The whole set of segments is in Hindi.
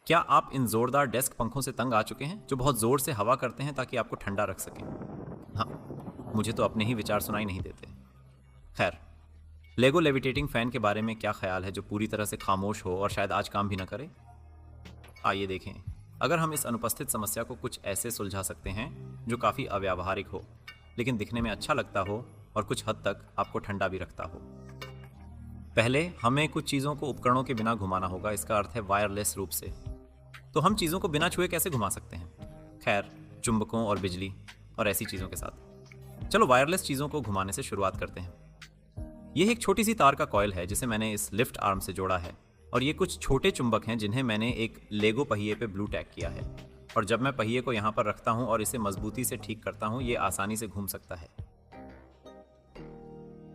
क्या आप इन जोरदार डेस्क पंखों से तंग आ चुके हैं जो बहुत जोर से हवा करते हैं ताकि आपको ठंडा रख सकें? हाँ, मुझे तो अपने ही विचार सुनाई नहीं देते। खैर, लेगो लेविटेटिंग फैन के बारे में क्या ख्याल है जो पूरी तरह से खामोश हो और शायद आज काम भी ना करे? आइए देखें, अगर हम इस अनुपस्थित समस्या को कुछ ऐसे सुलझा सकते हैं जो काफ़ी अव्यावहारिक हो, लेकिन दिखने में अच्छा लगता हो और कुछ हद तक आपको ठंडा भी रखता हो। पहले हमें कुछ चीज़ों को उपकरणों के बिना घुमाना होगा, इसका अर्थ है वायरलेस रूप से। तो हम चीज़ों को बिना छुए कैसे घुमा सकते हैं? खैर, चुंबकों और बिजली और ऐसी चीज़ों के साथ। चलो वायरलेस चीज़ों को घुमाने से शुरुआत करते हैं। यह एक छोटी सी तार का कॉइल है जिसे मैंने इस लिफ्ट आर्म से जोड़ा है, और ये कुछ छोटे चुंबक हैं जिन्हें मैंने एक लेगो पहिए पे ब्लू टैग किया है। और जब मैं पहिए को यहाँ पर रखता हूँ और इसे मजबूती से ठीक करता हूँ, ये आसानी से घूम सकता है।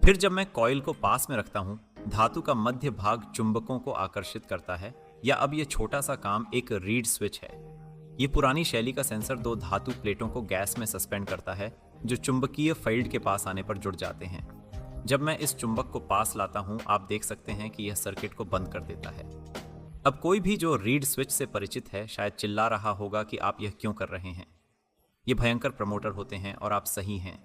फिर जब मैं कॉइल को पास में रखता हूँ, धातु का मध्य भाग चुंबकों को आकर्षित करता है, या अब ये छोटा सा काम एक रीड स्विच है। ये पुरानी शैली का सेंसर दो धातु प्लेटों को गैस में सस्पेंड करता है जो चुंबकीय फील्ड के पास आने पर जुड़ जाते हैं। जब मैं इस चुंबक को पास लाता हूं, आप देख सकते हैं कि यह सर्किट को बंद कर देता है। अब कोई भी जो रीड स्विच से परिचित है शायद चिल्ला रहा होगा कि आप यह क्यों कर रहे हैं। ये भयंकर प्रमोटर होते हैं और आप सही हैं,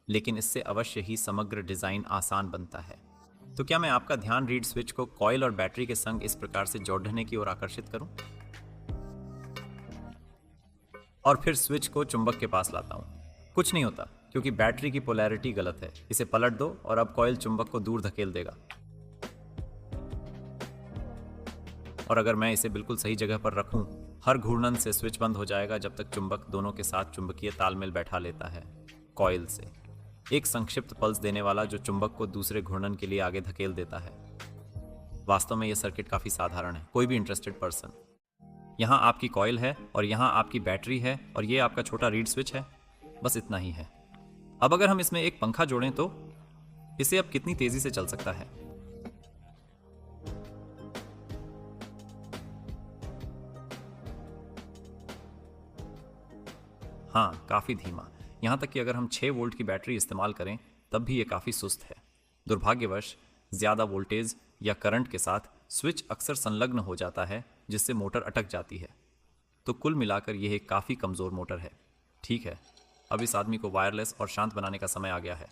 लेकिन इससे अवश्य ही समग्र डिजाइन आसान बनता है। तो क्या मैं आपका ध्यान रीड स्विच को कॉइल और बैटरी के संग इस प्रकार से जोड़ने की ओर आकर्षित करूं? और फिर स्विच को चुंबक के पास लाता हूं। कुछ नहीं होता क्योंकि बैटरी की पोलैरिटी गलत है। इसे पलट दो और अब कॉइल चुंबक को दूर धकेल देगा। और अगर मैं इसे बिल्कुल सही जगह पर रखूं, हर घूर्णन से स्विच बंद हो जाएगा जब तक चुंबक दोनों के साथ चुंबकीय तालमेल बैठा लेता है। कॉइल से एक संक्षिप्त पल्स देने वाला जो चुंबक को दूसरे घूर्णन के लिए आगे धकेल देता है। वास्तव में यह सर्किट काफी साधारण है। कोई भी इंटरेस्टेड पर्सन, यहाँ आपकी कॉइल है और यहाँ आपकी बैटरी है और ये आपका छोटा रीड स्विच है, बस इतना ही है। अब अगर हम इसमें एक पंखा जोड़ें तो इसे अब कितनी तेजी से चल सकता है? हाँ, काफी धीमा। यहाँ तक कि अगर हम 6 वोल्ट की बैटरी इस्तेमाल करें तब भी ये काफी सुस्त है। दुर्भाग्यवश ज्यादा वोल्टेज या करंट के साथ स्विच अक्सर संलग्न हो जाता है जिससे मोटर अटक जाती है। तो कुल मिलाकर यह एक काफी कमजोर मोटर है। ठीक है, अब इस आदमी को वायरलेस और शांत बनाने का समय आ गया है।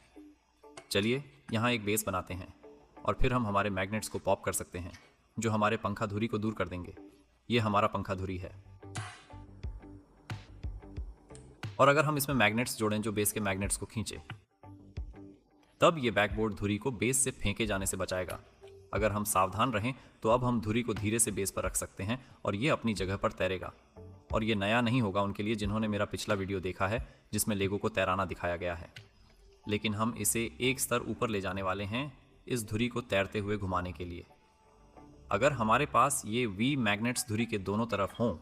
चलिए यहाँ एक बेस बनाते हैं और फिर हम हमारे मैग्नेट्स को पॉप कर सकते हैं जो हमारे पंखा धुरी को दूर कर देंगे। ये हमारा पंखा धुरी है। और अगर हम इसमें मैग्नेट्स जोड़ें जो बेस के मैग्नेट्स को खींचे, तब ये बैकबोर्ड धुरी को बेस से फेंके जाने से बचाएगा। अगर हम सावधान रहें तो अब हम धुरी को धीरे से बेस पर रख सकते हैं और ये अपनी जगह पर तैरेगा। और ये नया नहीं होगा उनके लिए जिन्होंने मेरा पिछला वीडियो देखा है जिसमें लेगो को तैराना दिखाया गया है। लेकिन हम इसे एक स्तर ऊपर ले जाने वाले हैं इस धुरी को तैरते हुए घुमाने के लिए। अगर हमारे पास ये वी मैग्नेट्स धुरी के दोनों तरफ हों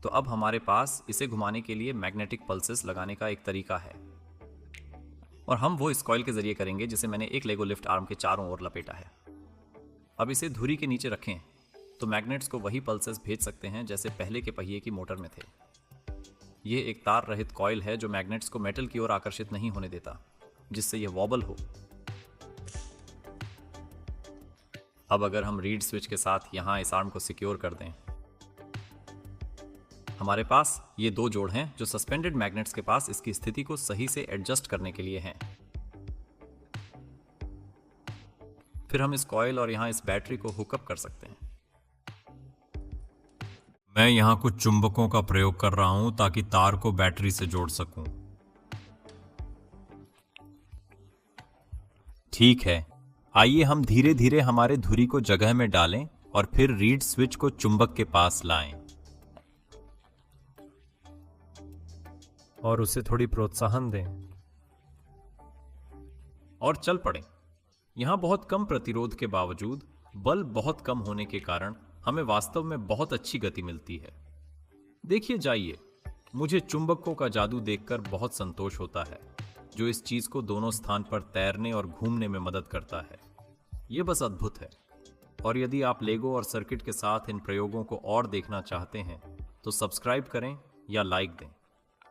तो अब हमारे पास इसे घुमाने के लिए मैग्नेटिक पल्सेस लगाने का एक तरीका है। और हम वो इस कॉइल के जरिए करेंगे जिसे मैंने एक लेगो लिफ्ट आर्म के चारों ओर लपेटा है। अब इसे धुरी के नीचे रखें तो मैग्नेट्स को वही पल्सेस भेज सकते हैं जैसे पहले के पहिए की मोटर में थे। ये एक तार रहित कॉइल है जो मैग्नेट्स को मेटल की ओर आकर्षित नहीं होने देता, जिससे यह वॉबल हो। अब अगर हम रीड स्विच के साथ यहां इस आर्म को सिक्योर कर दें, हमारे पास ये 2 जोड़ हैं जो सस्पेंडेड मैग्नेट्स के पास इसकी स्थिति को सही से एडजस्ट करने के लिए हैं। फिर हम इस कॉइल और यहां इस बैटरी को हुकअप कर सकते हैं। मैं यहां कुछ चुंबकों का प्रयोग कर रहा हूं ताकि तार को बैटरी से जोड़ सकूं। ठीक है, आइए हम धीरे धीरे हमारे धुरी को जगह में डालें और फिर रीड स्विच को चुंबक के पास लाएं और उसे थोड़ी प्रोत्साहन दें और चल पड़ें। यहां बहुत कम प्रतिरोध के बावजूद बल बहुत कम होने के कारण हमें वास्तव में बहुत अच्छी गति मिलती है। देखिए जाइए, मुझे चुंबकों का जादू देखकर बहुत संतोष होता है जो इस चीज को दोनों स्थान पर तैरने और घूमने में मदद करता है। यह बस अद्भुत है। और यदि आप लेगो और सर्किट के साथ इन प्रयोगों को और देखना चाहते हैं तो सब्सक्राइब करें या लाइक दें।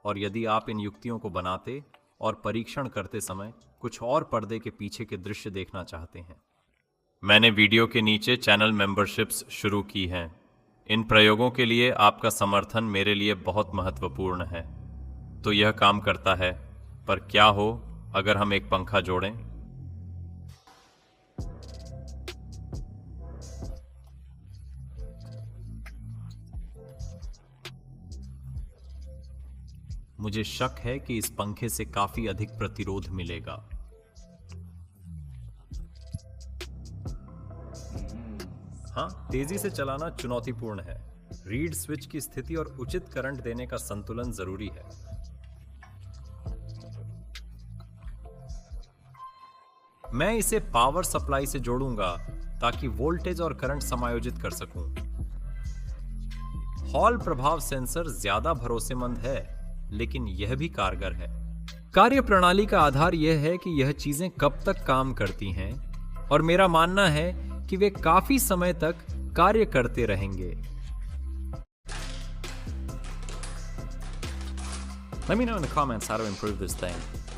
और यदि आप इन युक्तियों को बनाते और परीक्षण करते समय कुछ और पर्दे के पीछे के दृश्य देखना चाहते हैं, मैंने वीडियो के नीचे चैनल मेंबरशिप्स शुरू की हैं। इन प्रयोगों के लिए आपका समर्थन मेरे लिए बहुत महत्वपूर्ण है। तो यह काम करता है, पर क्या हो अगर हम एक पंखा जोड़ें? मुझे शक है कि इस पंखे से काफी अधिक प्रतिरोध मिलेगा। हाँ, तेजी से चलाना चुनौतीपूर्ण है। रीड स्विच की स्थिति और उचित करंट देने का संतुलन जरूरी है। मैं इसे पावर सप्लाई से जोड़ूंगा ताकि वोल्टेज और करंट समायोजित कर सकूं। हॉल प्रभाव सेंसर ज्यादा भरोसेमंद है, लेकिन यह भी कारगर है। कार्यप्रणाली का आधार यह है कि यह चीजें कब तक काम करती हैं, और मेरा मानना है कि वे काफी समय तक कार्य करते रहेंगे। Let me know in the comments how to improve this thing.